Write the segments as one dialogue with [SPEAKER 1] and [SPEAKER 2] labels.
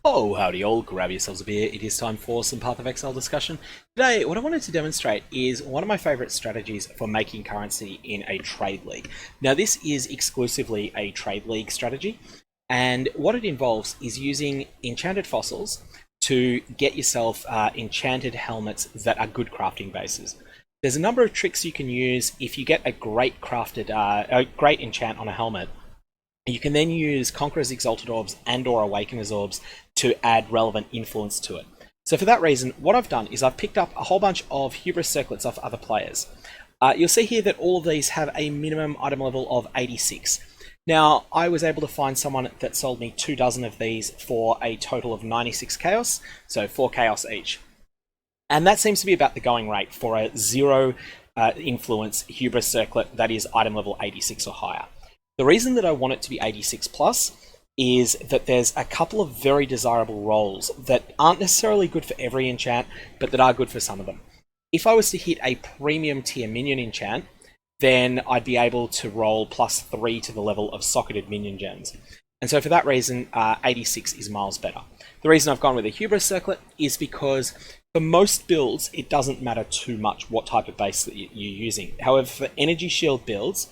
[SPEAKER 1] Oh, howdy all, grab yourselves a beer, it is time for some Path of Exile discussion. Today, what I wanted to demonstrate is one of my favourite strategies for making currency in a trade league. Now this is exclusively a trade league strategy, and what it involves is using Enchanted Fossils to get yourself enchanted helmets that are good crafting bases. There's a number of tricks you can use if you get a great crafted, a great enchant on a helmet. You can then use Conqueror's Exalted Orbs and or Awakener's Orbs to add relevant influence to it. So for that reason, what I've done is I've picked up a whole bunch of Hubris Circlets off other players. You'll see here that all of these have a minimum item level of 86. Now, I was able to find someone that sold me 2 dozen of these for a total of 96 chaos, so 4 chaos each. And that seems to be about the going rate for a 0 influence Hubris Circlet that is item level 86 or higher. The reason that I want it to be 86 plus is that there's a couple of very desirable rolls that aren't necessarily good for every enchant, but that are good for some of them. If I was to hit a premium tier minion enchant, then I'd be able to roll +3 to the level of socketed minion gems. And so for that reason, 86 is miles better. The reason I've gone with a Hubris Circlet is because for most builds, it doesn't matter too much what type of base that you're using. However, for energy shield builds,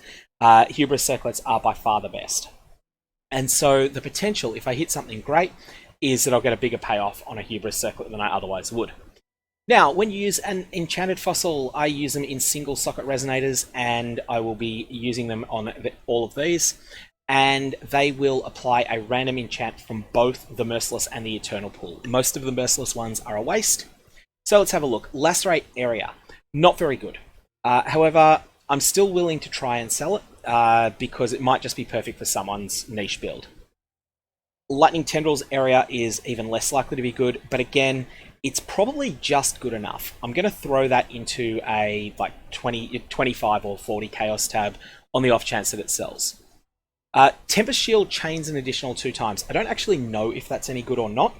[SPEAKER 1] Hubris Circlets are by far the best. And so the potential, if I hit something great, is that I'll get a bigger payoff on a Hubris Circlet than I otherwise would. Now, when you use an Enchanted Fossil, I use them in single socket resonators, and I will be using them on all of these. And they will apply a random enchant from both the Merciless and the Eternal pool. Most of the Merciless ones are a waste. So let's have a look. Lacerate area, not very good. However, I'm still willing to try and sell it because it might just be perfect for someone's niche build. Lightning Tendrils area is even less likely to be good, but again, it's probably just good enough. I'm going to throw that into a 25 or 40 chaos tab on the off chance that it sells. Tempest Shield chains an additional 2 times. I don't actually know if that's any good or not.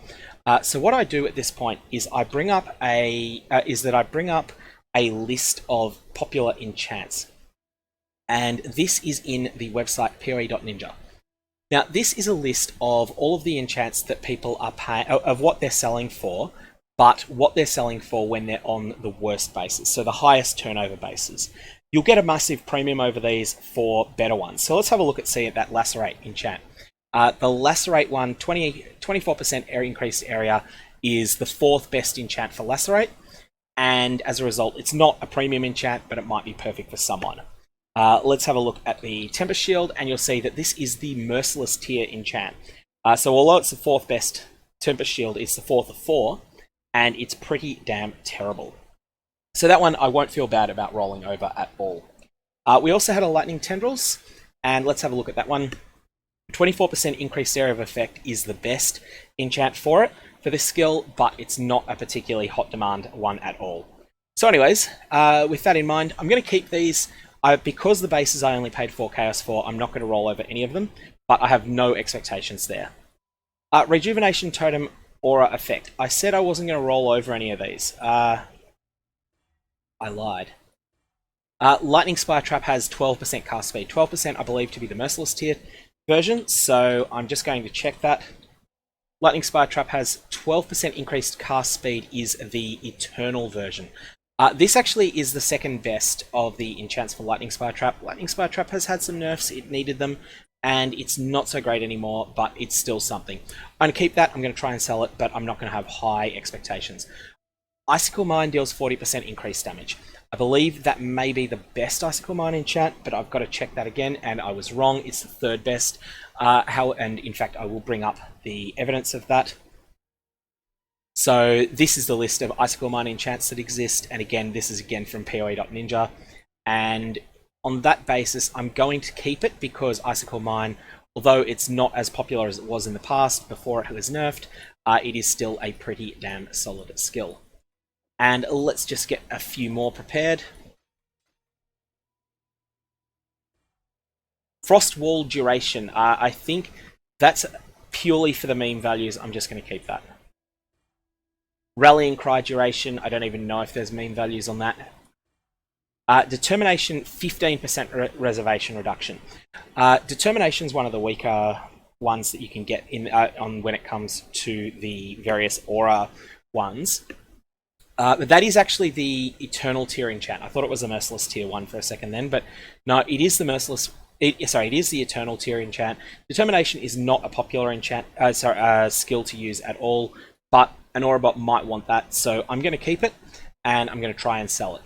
[SPEAKER 1] So what I do at this point is I bring up a list of popular enchants. And this is in the website poedb.ninja. Now, this is a list of all of the enchants that people are paying, of what they're selling for, but what they're selling for when they're on the worst bases, so the highest turnover bases. You'll get a massive premium over these for better ones. So let's have a look at that Lacerate enchant. The Lacerate one, 24% increased area, is the 4th best enchant for Lacerate. And as a result, it's not a premium enchant, but it might be perfect for someone. Let's have a look at the Tempest Shield, and you'll see that this is the Merciless tier enchant. So although it's the 4th best Tempest Shield, it's the 4th of 4, and it's pretty damn terrible. So that one I won't feel bad about rolling over at all. We also had a Lightning Tendrils, and let's have a look at that one. 24% increased area of effect is the best enchant for it, for this skill, but it's not a particularly hot demand one at all. So anyways, with that in mind, I'm going to keep these. Because the bases I only paid 4 chaos for, I'm not going to roll over any of them, but I have no expectations there. Rejuvenation Totem Aura Effect. I said I wasn't going to roll over any of these. I lied. Lightning Spire Trap has 12% cast speed. 12% I believe to be the Merciless tier version, so I'm just going to check that. Lightning Spire Trap has 12% increased cast speed, is the Eternal version. This actually is the 2nd best of the enchants for Lightning Spire Trap. Lightning Spire Trap has had some nerfs, it needed them, and it's not so great anymore, but it's still something. I'm going to keep that, I'm going to try and sell it, but I'm not going to have high expectations. Icicle Mine deals 40% increased damage. I believe that may be the best Icicle Mine enchant, but I've got to check that again, and I was wrong, it's the 3rd best. And in fact, I will bring up the evidence of that. So this is the list of Icicle Mine enchants that exist, and again, this is again from poe.ninja, and on that basis, I'm going to keep it because Icicle Mine, although it's not as popular as it was in the past before it was nerfed, it is still a pretty damn solid skill. And let's just get a few more prepared. Frost Wall Duration, I think that's purely for the meme values, I'm just going to keep that. Rallying Cry Duration, I don't even know if there's meme values on that. Determination, 15% reservation reduction. Determination's one of the weaker ones that you can get in on when it comes to the various aura ones. But that is actually the Eternal tier enchant. I thought it was a Merciless tier 1 for a second then, but no, it is the Merciless. It is the Eternal tier enchant. Determination is not a popular skill to use at all, but an aura bot might want that, so I'm going to keep it, and I'm going to try and sell it.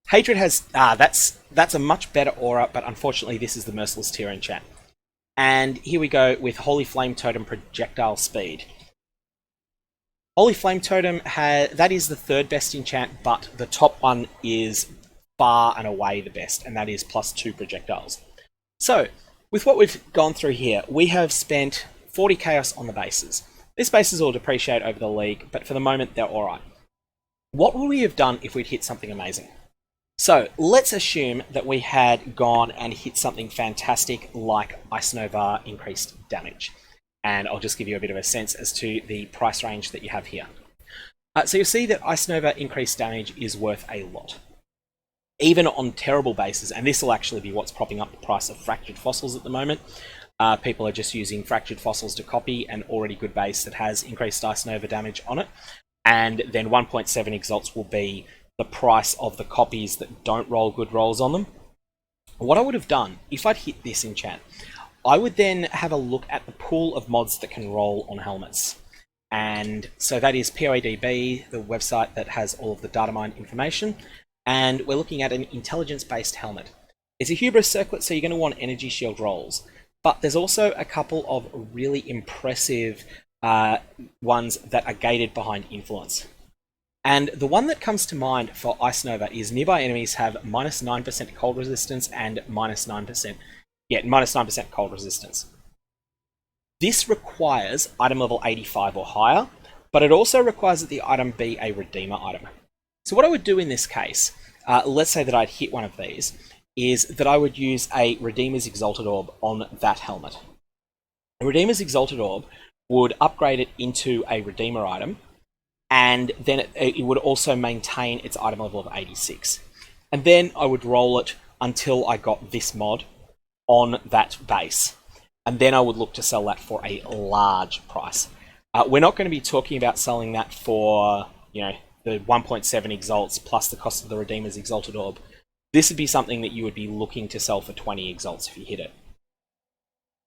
[SPEAKER 1] Hatred has that's a much better aura, but unfortunately this is the Merciless tier enchant. And here we go with Holy Flame Totem projectile speed. Holy Flame Totem that is the third best enchant, but the top one is far and away the best, and that is +2 projectiles. So with what we've gone through here, we have spent 40 chaos on the bases. These bases will depreciate over the league, but for the moment they're alright. What would we have done if we'd hit something amazing? So let's assume that we had gone and hit something fantastic like Ice Nova increased damage. And I'll just give you a bit of a sense as to the price range that you have here. So you'll see that Ice Nova increased damage is worth a lot. Even on terrible bases, and this will actually be what's propping up the price of Fractured Fossils at the moment. People are just using Fractured Fossils to copy an already good base that has increased Ice Nova damage on it. And then 1.7 Exalts will be the price of the copies that don't roll good rolls on them. What I would have done, if I'd hit this enchant, I would then have a look at the pool of mods that can roll on helmets. And so that is poedb, the website that has all of the data mine information. And we're looking at an intelligence-based helmet. It's a Hubris Circlet, so you're going to want energy shield rolls. But there's also a couple of really impressive ones that are gated behind influence. And the one that comes to mind for Ice Nova is nearby enemies have -9% cold resistance and -9%. Yeah, -9% cold resistance. This requires item level 85 or higher, but it also requires that the item be a Redeemer item. So what I would do in this case, let's say that I'd hit one of these, is that I would use a Redeemer's Exalted Orb on that helmet. A Redeemer's Exalted Orb would upgrade it into a Redeemer item, and then it would also maintain its item level of 86. And then I would roll it until I got this mod on that base. And then I would look to sell that for a large price. We're not going to be talking about selling that for, the 1.7 Exalts plus the cost of the Redeemer's Exalted Orb. This would be something that you would be looking to sell for 20 Exalts if you hit it.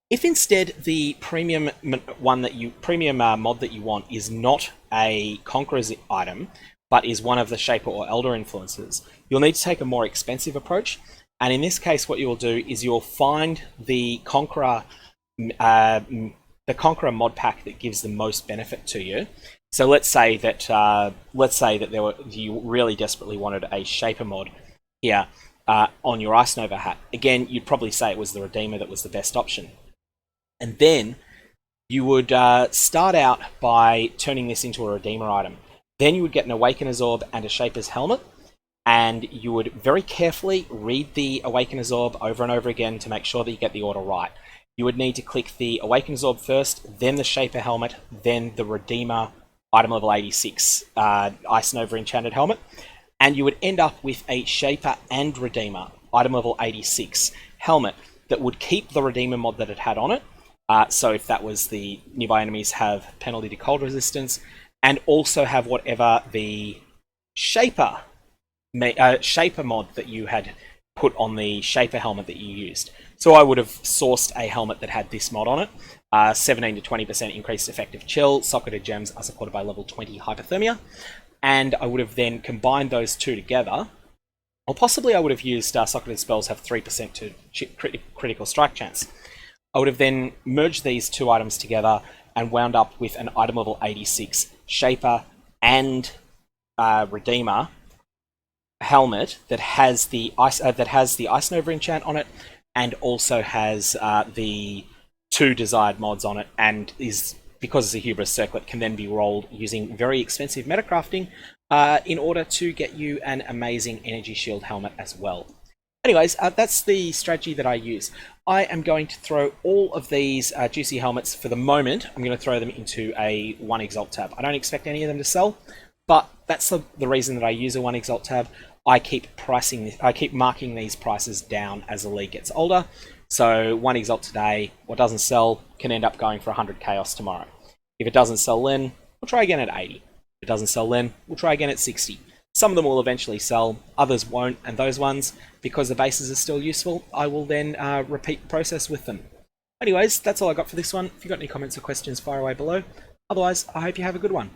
[SPEAKER 1] If instead the premium mod that you want is not a Conqueror's item, but is one of the Shaper or Elder influences, you'll need to take a more expensive approach. And in this case, what you will do is you'll find the Conqueror mod pack that gives the most benefit to you. So let's say that you really desperately wanted a Shaper mod here on your Ice Nova hat. Again, you'd probably say it was the Redeemer that was the best option. And then you would start out by turning this into a Redeemer item. Then you would get an Awakener's Orb and a Shaper's Helmet, and you would very carefully read the Awakener's Orb over and over again to make sure that you get the order right. You would need to click the Awakener's Orb first, then the Shaper Helmet, then the Redeemer item level 86 Ice Nova Enchanted Helmet, and you would end up with a Shaper and Redeemer item level 86 helmet that would keep the Redeemer mod that it had on it. So if that was the nearby enemies have penalty to cold resistance, and also have whatever the Shaper mod that you had put on the Shaper helmet that you used. So I would have sourced a helmet that had this mod on it. 17 to 20% increased effective chill, socketed gems are supported by level 20 hypothermia, and I would have then combined those two together. Or possibly I would have used socketed spells have 3% to critical strike chance. I would have then merged these two items together and wound up with an item level 86 Shaper and Redeemer helmet that has the Ice Nova enchant on it, and also has the two desired mods on it, and is, because it's a Hubris Circlet, can then be rolled using very expensive metacrafting in order to get you an amazing energy shield helmet as well. Anyways, that's the strategy that I use. I am going to throw all of these juicy helmets for the moment. I'm going to throw them into a 1 Exalt tab. I don't expect any of them to sell, but that's the reason that I use a 1 Exalt tab. I keep marking these prices down as the league gets older, So one Exalt today, what doesn't sell, can end up going for 100 Chaos tomorrow. If it doesn't sell then, we'll try again at 80. If it doesn't sell then, we'll try again at 60. Some of them will eventually sell, others won't, and those ones, because the bases are still useful, I will then repeat the process with them. Anyways, that's all I got for this one. If you've got any comments or questions, fire away below. Otherwise, I hope you have a good one.